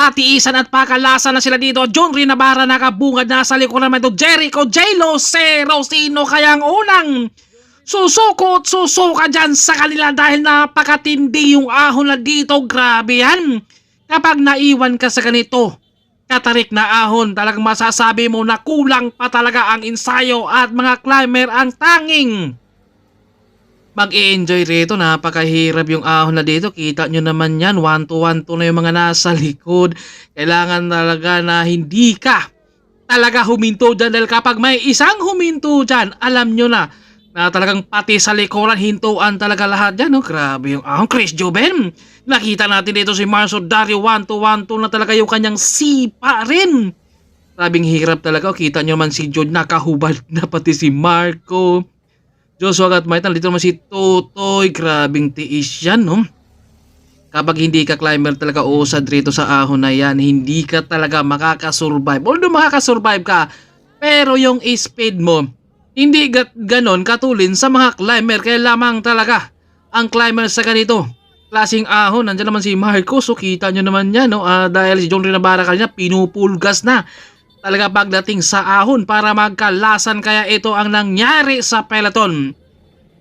patiisan at pakalasan na sila dito. John Rinabara nakabungad na sa likuran naman ito. Jericho J. Lucero, sino kaya ang unang susuko at susuka dyan sa kanila dahil napakatindi yung ahon na dito. Grabe yan. Kapag naiwan ka sa ganito katarik na ahon, talagang masasabi mo na kulang pa talaga ang ensayo at mga climber ang tanging mag-i-enjoy rito. Napakahirap yung ahon na dito. Kita nyo naman yan. 1-2-1-2 na yung mga nasa likod. Kailangan talaga na hindi ka talaga huminto dyan. Dahil kapag may isang huminto dyan, alam nyo na talagang pati sa likuran, hintuan talaga lahat dyan. No? Grabe yung ahon. Chris Joben. Nakita natin dito si Marcio Dario. 1-2-1-2 na talaga yung kanyang sipa rin. Grabing hirap talaga. Kita nyo naman si Jude nakahubad na pati si Marco. Joshua Gatmaitan, dito naman si Totoy. Grabing tiis yan, no? Kapag hindi ka climber talaga usad rito sa ahon na yan, hindi ka talaga makakasurvive. Although makakasurvive ka, pero yung speed mo, hindi ganon katulin sa mga climber. Kaya lamang talaga ang climber sa ganito klaseng ahon. Nandiyan naman si Marco. So kita nyo naman yan, no? Dahil si John Rinabara kanina, pinupulgas na talaga pagdating sa ahon para magkalasan. Kaya ito ang nangyari sa peloton.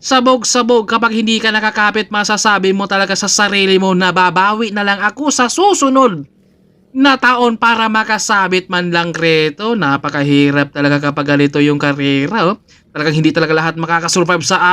Sabog-sabog. Kapag hindi ka nakakapit, masasabi mo talaga sa sarili mo na babawi na lang ako sa susunod na taon para makasabit man lang rito. Napakahirap talaga kapag ganito yung karera. Oh. Talagang hindi talaga lahat makakasurvive sa ahon.